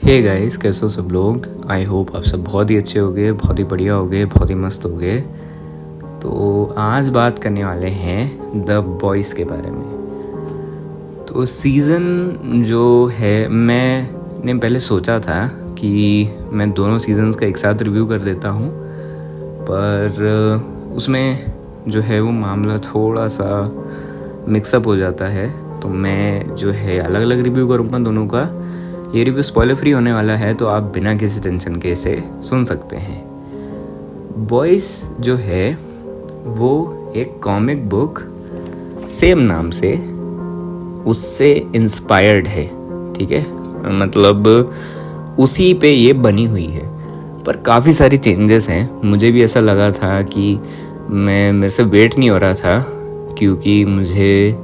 Hey guys, कैसे हो सब लोग। आई होप आप सब बहुत ही अच्छे होंगे, बहुत ही बढ़िया होंगे, बहुत ही मस्त होंगे। तो आज बात करने वाले हैं द बॉयज़ के बारे में। तो सीज़न जो है, मैंने पहले सोचा था कि मैं दोनों सीज़न्स का एक साथ रिव्यू कर देता हूँ, पर उसमें जो है वो मामला थोड़ा सा मिक्सअप हो जाता है। तो मैं जो है अलग अलग रिव्यू करूँगा दोनों का। ये रिव्यू स्पॉइलर फ्री होने वाला है, तो आप बिना किसी टेंशन के इसे सुन सकते हैं। बॉयज़ जो है वो एक कॉमिक बुक सेम नाम से उससे इंस्पायर्ड है, ठीक है। मतलब उसी पे ये बनी हुई है, पर काफ़ी सारी चेंजेस हैं। मुझे भी ऐसा लगा था कि मेरे से वेट नहीं हो रहा था, क्योंकि मुझे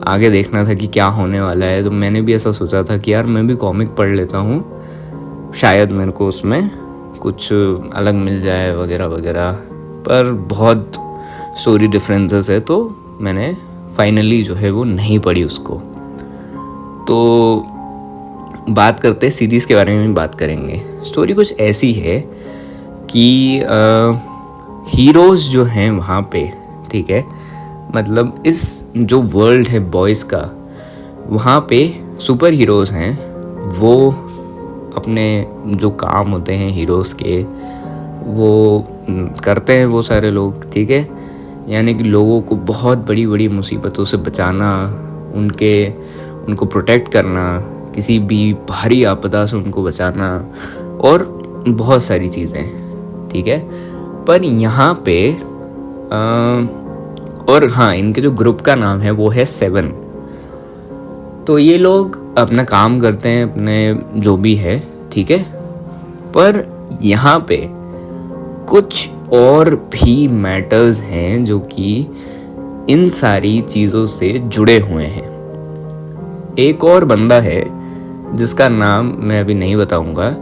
आगे देखना था कि क्या होने वाला है। तो मैंने भी ऐसा सोचा था कि यार मैं भी कॉमिक पढ़ लेता हूँ, शायद मेरे को उसमें कुछ अलग मिल जाए वगैरह वगैरह। पर बहुत स्टोरी डिफरेंसेस है, तो मैंने फाइनली जो है वो नहीं पढ़ी उसको। तो बात करते सीरीज़ के बारे में बात करेंगे। स्टोरी कुछ ऐसी है कि हीरोज़ जो हैं वहाँ पे, ठीक है, मतलब इस जो वर्ल्ड है बॉयज़ का, वहाँ पे सुपर हीरोज़ हैं। वो अपने जो काम होते हैं हीरोज़ के, वो करते हैं वो सारे लोग, ठीक है। यानी कि लोगों को बहुत बड़ी बड़ी मुसीबतों से बचाना, उनको प्रोटेक्ट करना, किसी भी भारी आपदा से उनको बचाना, और बहुत सारी चीज़ें, ठीक है। पर यहाँ पे और हाँ, इनके जो ग्रुप का नाम है वो है 7। तो ये लोग अपना काम करते हैं, अपने जो भी है, ठीक है। पर यहाँ पे कुछ और भी मैटर्स हैं जो कि इन सारी चीज़ों से जुड़े हुए हैं। एक और बंदा है जिसका नाम मैं अभी नहीं बताऊंगा,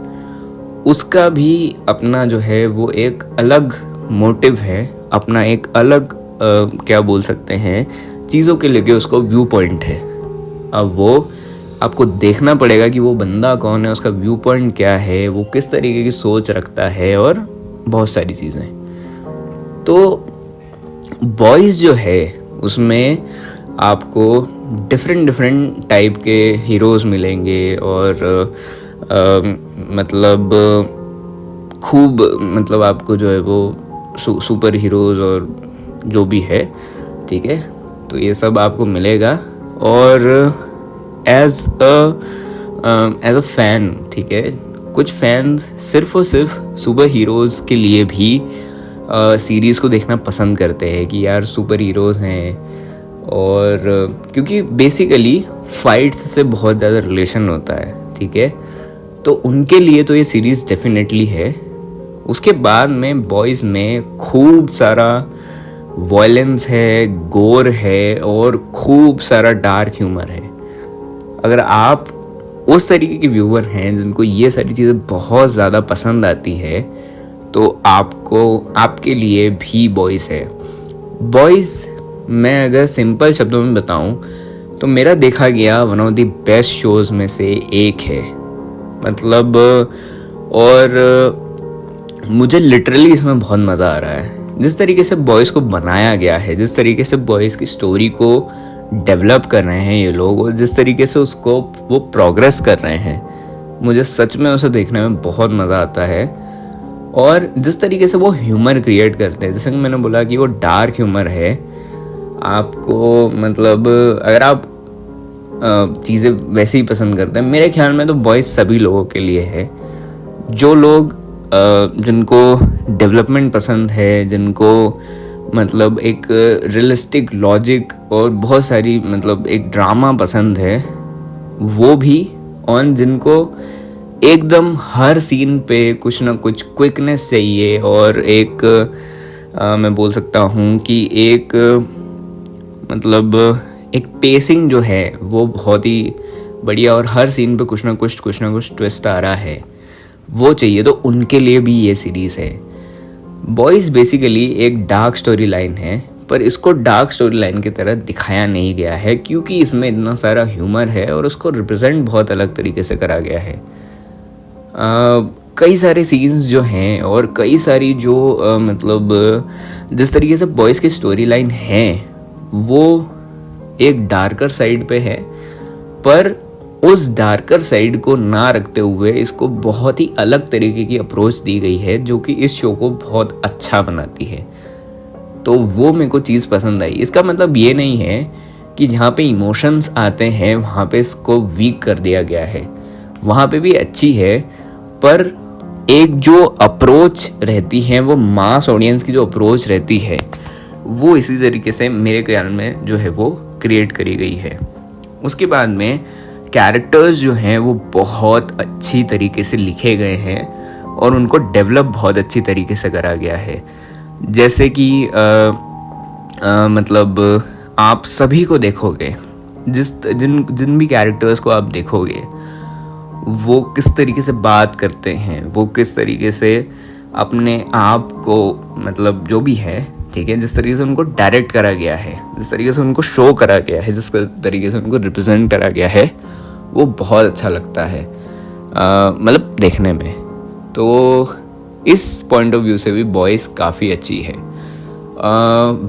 उसका भी अपना जो है वो एक अलग मोटिव है, अपना एक अलग क्या बोल सकते हैं, चीज़ों के लेके उसको व्यू पॉइंट है। अब वो आपको देखना पड़ेगा कि वो बंदा कौन है, उसका व्यू पॉइंट क्या है, वो किस तरीके की सोच रखता है, और बहुत सारी चीज़ें। तो बॉयज़ जो है उसमें आपको डिफरेंट टाइप के हीरोज़ मिलेंगे, और मतलब खूब, मतलब आपको जो है वो सुपर हीरोज़ और जो भी है, ठीक है, तो ये सब आपको मिलेगा। और एज अ फैन, ठीक है, कुछ फैंस सिर्फ और सिर्फ सुपर हीरोज़ के लिए भी सीरीज़ को देखना पसंद करते हैं कि यार सुपर हीरोज़ हैं, और क्योंकि बेसिकली फाइट्स से बहुत ज़्यादा रिलेशन होता है, ठीक है। तो उनके लिए तो ये सीरीज़ डेफिनेटली है। उसके बाद में बॉयज़ में खूब सारा वायलेंस है, गोर है, और खूब सारा डार्क ह्यूमर है। अगर आप उस तरीके के व्यूअर हैं जिनको ये सारी चीज़ें बहुत ज़्यादा पसंद आती है, तो आपके लिए भी बॉयज़ है। बॉयज़ मैं अगर सिंपल शब्दों में बताऊं तो मेरा देखा गया one of the best shows में से एक है। मतलब और मुझे लिटरली इसमें बहुत मज़ा आ रहा है। जिस तरीके से बॉयज़ को बनाया गया है, जिस तरीके से बॉयज़ की स्टोरी को डेवलप कर रहे हैं ये लोग, और जिस तरीके से उसको वो प्रोग्रेस कर रहे हैं, मुझे सच में उसे देखने में बहुत मज़ा आता है। और जिस तरीके से वो ह्यूमर क्रिएट करते हैं, जैसे कि मैंने बोला कि वो डार्क ह्यूमर है, आपको मतलब अगर आप चीज़ें वैसे ही पसंद करते हैं, मेरे ख्याल में तो बॉयज़ सभी लोगों के लिए है। जो लोग जिनको डेवलपमेंट पसंद है, जिनको मतलब एक रियलिस्टिक लॉजिक और बहुत सारी मतलब एक ड्रामा पसंद है, वो भी, और जिनको एकदम हर सीन पे कुछ ना कुछ क्विकनेस चाहिए, और एक मैं बोल सकता हूँ कि एक मतलब एक पेसिंग जो है वो बहुत ही बढ़िया, और हर सीन पे कुछ ना कुछ ट्विस्ट आ रहा है, वो चाहिए, तो उनके लिए भी ये सीरीज़ है। बॉयज़ बेसिकली एक डार्क स्टोरी लाइन है, पर इसको डार्क स्टोरी लाइन की तरह दिखाया नहीं गया है, क्योंकि इसमें इतना सारा ह्यूमर है और उसको रिप्रेजेंट बहुत अलग तरीके से करा गया है। कई सारे सीन्स जो हैं और कई सारी जो मतलब जिस तरीके से बॉयज़ की स्टोरी लाइन है वो एक डार्कर साइड पे है, पर उस डार्कर साइड को ना रखते हुए इसको बहुत ही अलग तरीके की अप्रोच दी गई है जो कि इस शो को बहुत अच्छा बनाती है। तो वो मेरे को चीज़ पसंद आई। इसका मतलब ये नहीं है कि जहाँ पे इमोशंस आते हैं वहाँ पे इसको वीक कर दिया गया है, वहाँ पे भी अच्छी है, पर एक जो अप्रोच रहती है वो मास ऑडियंस की जो अप्रोच रहती है वो इसी तरीके से मेरे ख्याल में जो है वो क्रिएट करी गई है। उसके बाद में कैरेक्टर्स जो हैं वो बहुत अच्छी तरीके से लिखे गए हैं और उनको डेवलप बहुत अच्छी तरीके से करा गया है। जैसे कि मतलब आप सभी को देखोगे, जिन जिन भी कैरेक्टर्स को आप देखोगे वो किस तरीके से बात करते हैं, वो किस तरीके से अपने आप को मतलब जो भी है, ठीक है, जिस तरीके से उनको डायरेक्ट करा गया है, जिस तरीके से उनको शो करा गया है, जिस तरीके से उनको रिप्रेजेंट करा गया है, वो बहुत अच्छा लगता है मतलब देखने में। तो इस पॉइंट ऑफ व्यू से भी बॉयज़ काफ़ी अच्छी है।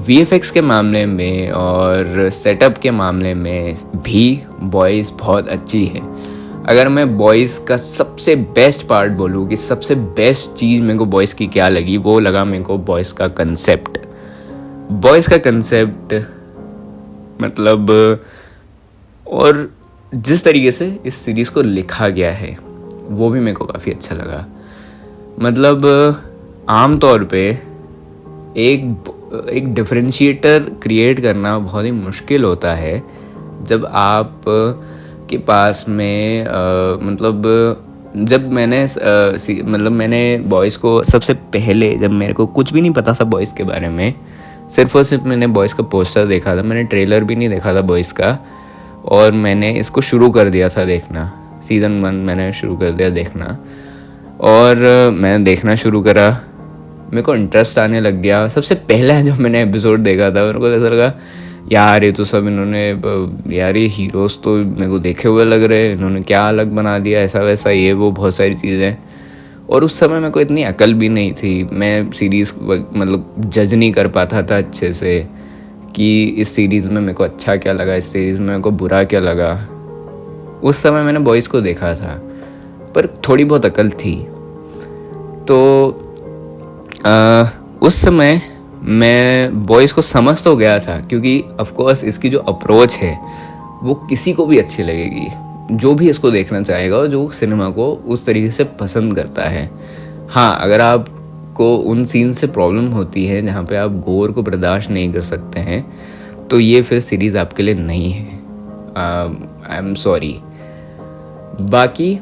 VFX के मामले में और सेटअप के मामले में भी बॉयज़ बहुत अच्छी है। अगर मैं बॉयज़ का सबसे बेस्ट पार्ट बोलूँ कि सबसे बेस्ट चीज़ मेरे को बॉयज़ की क्या लगी, वो लगा मेरे को बॉयज़ का कंसेप्ट। बॉयज़ का कंसेप्ट मतलब और जिस तरीके से इस सीरीज़ को लिखा गया है वो भी मेरे को काफ़ी अच्छा लगा। मतलब आम तौर पे एक डिफरेंशिएटर क्रिएट करना बहुत ही मुश्किल होता है जब आप के पास में जब मैंने बॉयज़ को सबसे पहले, जब मेरे को कुछ भी नहीं पता था बॉयज़ के बारे में, सिर्फ और सिर्फ मैंने बॉयज़ का पोस्टर देखा था, मैंने ट्रेलर भी नहीं देखा था बॉयज़ का, और मैंने इसको शुरू कर दिया था देखना। सीज़न 1 मैंने शुरू कर दिया देखना और मैंने देखना शुरू करा, मेरे को इंटरेस्ट आने लग गया। सबसे पहला जो मैंने एपिसोड देखा था मेरे को ऐसा लगा यार ये तो सब इन्होंने, यार ये हीरोज़ तो मेरे को देखे हुए लग रहे हैं, इन्होंने क्या अलग बना दिया, ऐसा वैसा ये वो बहुत सारी चीज़ें। और उस समय मेरे को इतनी अकल भी नहीं थी, मैं सीरीज़ मतलब जज नहीं कर पाता था अच्छे से कि इस सीरीज़ में मेरे को अच्छा क्या लगा, इस सीरीज़ में मेरे को बुरा क्या लगा। उस समय मैंने बॉयज़ को देखा था पर थोड़ी बहुत अकल थी। तो उस समय मैं बॉयज़ को समझ तो गया था, क्योंकि ऑफ कोर्स इसकी जो अप्रोच है वो किसी को भी अच्छी लगेगी, जो भी इसको देखना चाहेगा और जो सिनेमा को उस तरीके से पसंद करता है। हाँ, अगर आपको उन सीन से प्रॉब्लम होती है जहाँ पे आप गोर को बर्दाश्त नहीं कर सकते हैं तो ये फिर सीरीज़ आपके लिए नहीं है। I am sorry. बाकी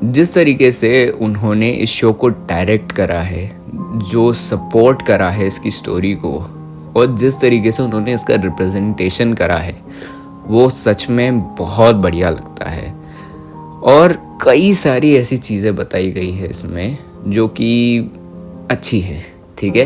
जिस तरीके से उन्होंने इस शो को डायरेक्ट करा है, जो सपोर्ट करा है इसकी स्टोरी को, और जिस तरीके से उन्होंने इसका रिप्रेजेंटेशन करा है वो सच में बहुत बढ़िया लगता है। और कई सारी ऐसी चीज़ें बताई गई है इसमें जो कि अच्छी है, ठीक है।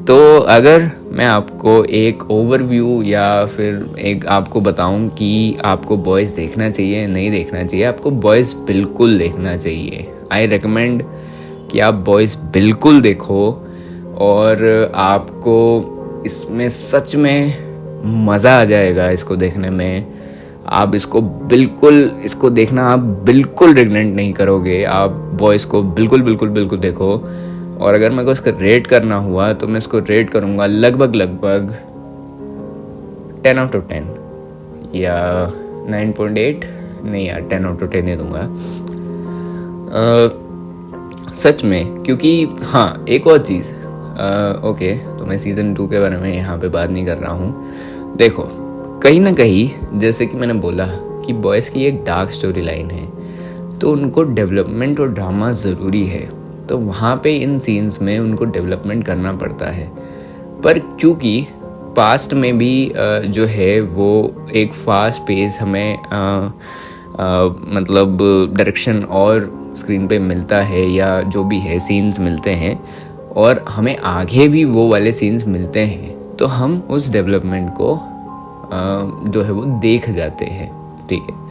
तो अगर मैं आपको एक ओवरव्यू या फिर एक आपको बताऊं कि आपको बॉयज़ देखना चाहिए नहीं देखना चाहिए, आपको बॉयज़ बिल्कुल देखना चाहिए। आई रेकमेंड कि आप बॉयज़ बिल्कुल देखो और आपको इसमें सच में मज़ा आ जाएगा इसको देखने में। आप इसको देखना आप बिल्कुल रिग्रेट नहीं करोगे। आप बॉयज़ को बिल्कुल बिल्कुल बिल्कुल देखो। और अगर मेरे को इसका रेट करना हुआ तो मैं इसको रेट करूँगा लगभग 10 आउट ऑफ 10 या 9.8, नहीं यार 10 आउट ऑफ 10 ही दूँगा सच में। क्योंकि हाँ, एक और चीज़, ओके, तो मैं सीज़न 2 के बारे में यहाँ पे बात नहीं कर रहा हूँ। देखो, कहीं ना कहीं जैसे कि मैंने बोला कि बॉयज़ की एक डार्क स्टोरी लाइन है तो उनको डेवलपमेंट और ड्रामा ज़रूरी है, तो वहाँ पे इन सीन्स में उनको डेवलपमेंट करना पड़ता है। पर चूँकि पास्ट में भी जो है वो एक फास्ट पेस हमें मतलब डायरेक्शन और स्क्रीन पे मिलता है या जो भी है सीन्स मिलते हैं और हमें आगे भी वो वाले सीन्स मिलते हैं, तो हम उस डेवलपमेंट को जो है वो देख जाते हैं, ठीक है।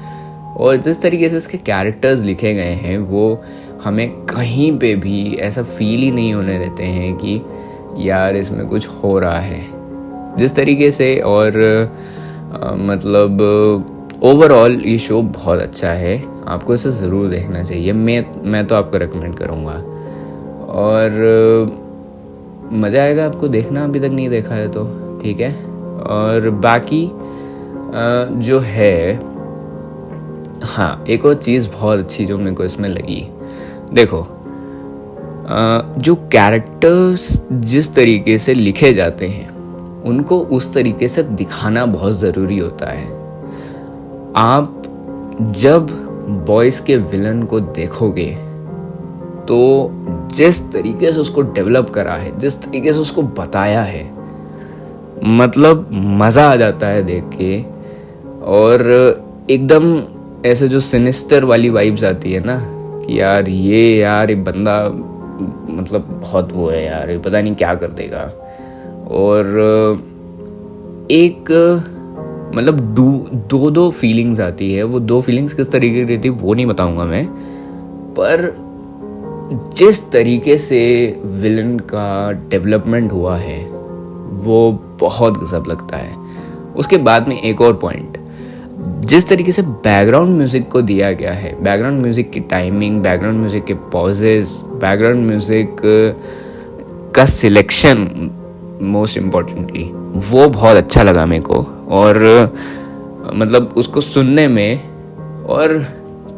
और जिस तरीके से इसके कैरेक्टर्स लिखे गए हैं वो हमें कहीं पे भी ऐसा फील ही नहीं होने देते हैं कि यार इसमें कुछ हो रहा है। जिस तरीके से और मतलब ओवरऑल ये शो बहुत अच्छा है, आपको इसे ज़रूर देखना चाहिए। मैं तो आपको रेकमेंड करूँगा और मज़ा आएगा आपको देखना, अभी तक नहीं देखा है तो ठीक है। और बाकी जो है, हाँ एक और चीज़ बहुत अच्छी जो मेरे को इसमें लगी, देखो जो कैरेक्टर्स जिस तरीके से लिखे जाते हैं उनको उस तरीके से दिखाना बहुत ज़रूरी होता है। आप जब बॉयज़ के विलन को देखोगे तो जिस तरीके से उसको डेवलप करा है, जिस तरीके से उसको बताया है, मतलब मज़ा आ जाता है देख के। और एकदम ऐसे जो सिनिस्टर वाली वाइब्स आती है ना कि यार ये बंदा मतलब बहुत वो है यार, ये पता नहीं क्या कर देगा। और एक मतलब दो फीलिंग्स आती है। वो दो फीलिंग्स किस तरीके की रहती है वो नहीं बताऊंगा मैं, पर जिस तरीके से विलन का डेवलपमेंट हुआ है वो बहुत गजब लगता है। उसके बाद में एक और पॉइंट, जिस तरीके से बैकग्राउंड म्यूज़िक को दिया गया है, बैकग्राउंड म्यूज़िक की टाइमिंग, बैकग्राउंड म्यूज़िक के पॉजेस, बैकग्राउंड म्यूज़िक का सिलेक्शन, मोस्ट इम्पॉर्टेंटली वो बहुत अच्छा लगा मेरे को। और मतलब उसको सुनने में, और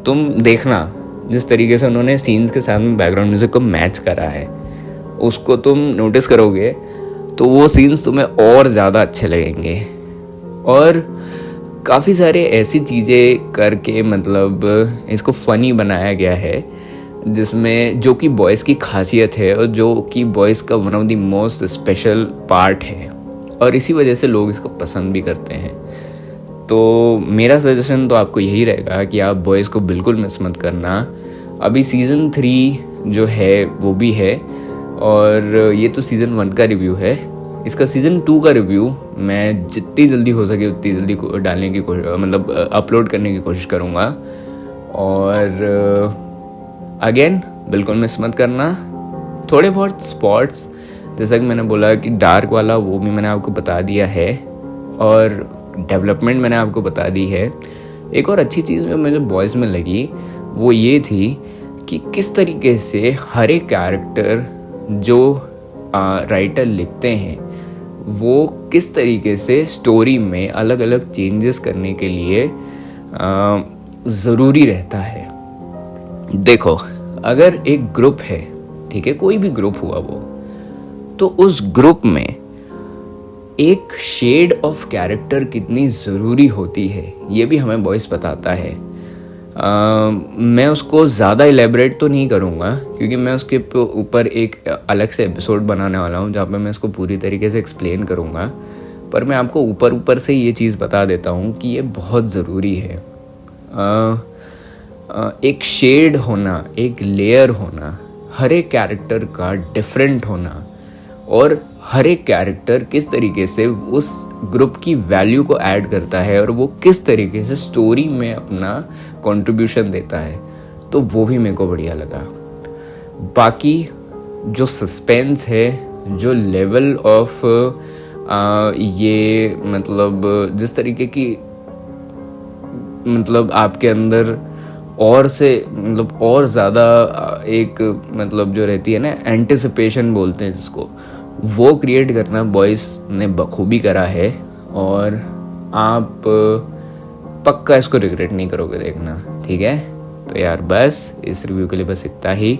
तुम देखना जिस तरीके से उन्होंने सीन्स के साथ में बैकग्राउंड म्यूज़िक को मैच करा है, उसको तुम नोटिस करोगे तो वो सीन्स तुम्हें और ज़्यादा अच्छे लगेंगे। और काफ़ी सारे ऐसी चीज़ें करके मतलब इसको फ़नी बनाया गया है, जिसमें जो कि बॉयज़ की खासियत है और जो कि बॉयज़ का one of the most special part है, और इसी वजह से लोग इसको पसंद भी करते हैं। तो मेरा सजेशन तो आपको यही रहेगा कि आप बॉयज़ को बिल्कुल मिस मत करना। अभी सीज़न 3 जो है वो भी है, और ये तो सीज़न 1 का रिव्यू है। इसका सीज़न 2 का रिव्यू मैं जितनी जल्दी हो सके उतनी जल्दी डालने की मतलब अपलोड करने की कोशिश करूँगा। और अगेन बिल्कुल मिस मत करना। थोड़े बहुत स्पॉट्स जैसा कि मैंने बोला कि डार्क वाला वो भी मैंने आपको बता दिया है, और डेवलपमेंट मैंने आपको बता दी है। एक और अच्छी चीज़ जो मुझे बॉयज़ में लगी वो ये थी कि किस तरीके से हर एक कैरेक्टर जो राइटर लिखते हैं वो किस तरीके से स्टोरी में अलग अलग चेंजेस करने के लिए ज़रूरी रहता है। देखो, अगर एक ग्रुप है, ठीक है, कोई भी ग्रुप हुआ वो, तो उस ग्रुप में एक शेड ऑफ कैरेक्टर कितनी ज़रूरी होती है ये भी हमें बॉयज़ बताता है। मैं उसको ज़्यादा इलेबरेट तो नहीं करूँगा क्योंकि मैं उसके ऊपर एक अलग से एपिसोड बनाने वाला हूँ जहाँ पे मैं इसको पूरी तरीके से एक्सप्लेन करूँगा, पर मैं आपको ऊपर से ये चीज़ बता देता हूँ कि ये बहुत ज़रूरी है। एक शेड होना, एक लेयर होना, हर एक कैरेक्टर का डिफरेंट होना, और हर एक कैरेक्टर किस तरीके से उस ग्रुप की वैल्यू को ऐड करता है और वो किस तरीके से स्टोरी में अपना कंट्रीब्यूशन देता है, तो वो भी मेरे को बढ़िया लगा। बाकी जो सस्पेंस है, जो लेवल ऑफ ये मतलब जिस तरीके की मतलब आपके अंदर और से मतलब और ज़्यादा एक मतलब जो रहती है ना एंटिसिपेशन बोलते हैं जिसको, वो क्रिएट करना बॉयज़ ने बखूबी करा है, और आप पक्का इसको रिग्रेट नहीं करोगे देखना, ठीक है। तो यार बस इस रिव्यू के लिए बस इतना ही।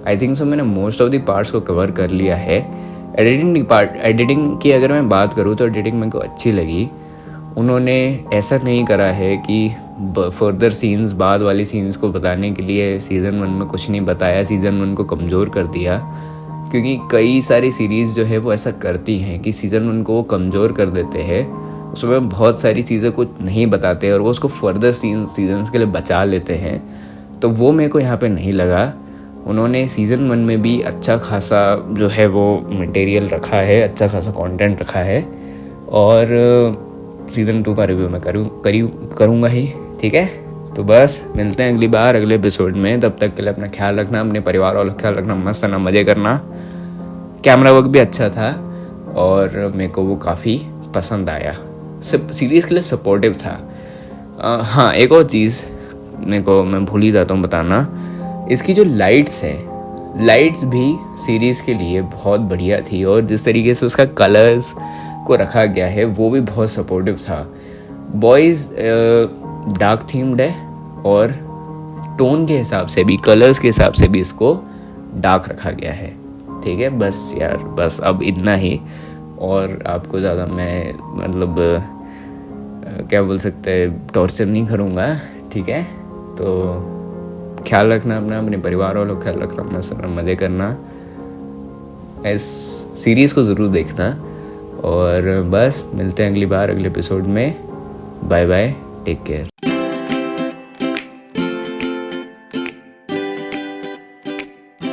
आई थिंक सो मैंने मोस्ट ऑफ द पार्ट्स को कवर कर लिया है। एडिटिंग की अगर मैं बात करूँ तो एडिटिंग मेरे को अच्छी लगी। उन्होंने ऐसा नहीं करा है कि फर्दर सीन्स, बाद वाली सीन्स को बताने के लिए सीज़न 1 में कुछ नहीं बताया, सीज़न 1 को कमज़ोर कर दिया, क्योंकि कई सारी सीरीज़ जो है वो ऐसा करती हैं कि सीज़न 1 को वो कमज़ोर कर देते हैं, उसमें बहुत सारी चीज़ें कुछ नहीं बताते और वो उसको फर्दर सीजन्स के लिए बचा लेते हैं। तो वो मेरे को यहाँ पे नहीं लगा। उन्होंने सीज़न 1 में भी अच्छा खासा जो है वो मटेरियल रखा है, अच्छा खासा कंटेंट रखा है, और सीज़न 2 का रिव्यू मैं करूँगा ही, ठीक है। तो बस मिलते हैं अगली बार अगले एपिसोड में। तब तक के लिए अपना ख्याल रखना, अपने परिवार वालों का ख्याल रखना, मस्त ना मज़े करना। कैमरा वर्क भी अच्छा था और मेरे को वो काफ़ी पसंद आया, सब सीरीज़ के लिए सपोर्टिव था। हाँ, एक और चीज़ मेरे को मैं भूल ही जाता हूँ बताना, इसकी जो लाइट्स है, लाइट्स भी सीरीज़ के लिए बहुत बढ़िया थी और जिस तरीके से उसका कलर्स को रखा गया है वो भी बहुत सपोर्टिव था। बॉयज़ डार्क थीम्ड है और टोन के हिसाब से भी, कलर्स के हिसाब से भी इसको डार्क रखा गया है। ठीक है, बस यार, बस अब इतना ही। और आपको ज़्यादा मैं मतलब क्या बोल सकते हैं, टॉर्चर नहीं करूँगा। ठीक है, तो ख्याल रखना अपना, अपने परिवार वालों का ख्याल रखना, मज़े करना, इस सीरीज़ को ज़रूर देखना। और बस मिलते हैं अगली बार अगले एपिसोड में। Bye bye, take care.